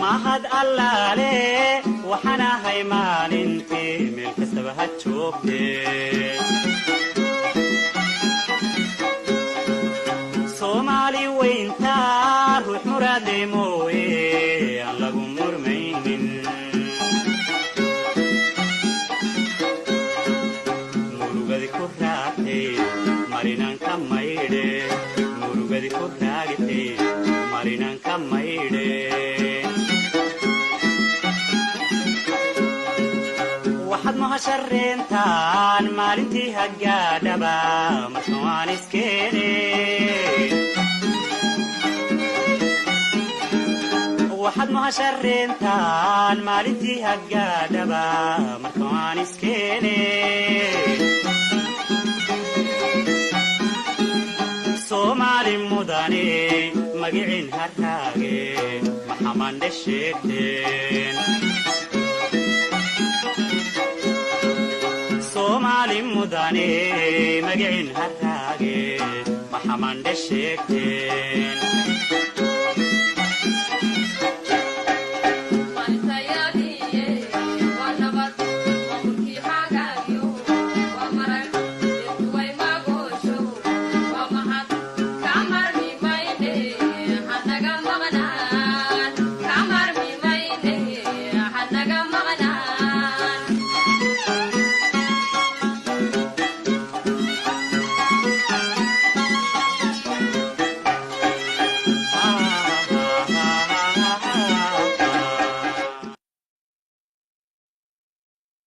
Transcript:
mahad allaale waxana hay maalintii meel kastaba ha joogtee Soomaali weynta ruux muraad mooyee aan lagu murmaynin murugadi ku raagtay marinanka maydhe murugadi ku raagtay marinanka maydhe waxaad mahashareentaan maalintii haggaadhaba markan waan iskeene waxaad mahashareentaan maalintii haggaadhaba markan waan iskeene Soomaali mudane magicin harraage maxamande sheegteen Soomaali mudane magicin harraage maxamande sheegteen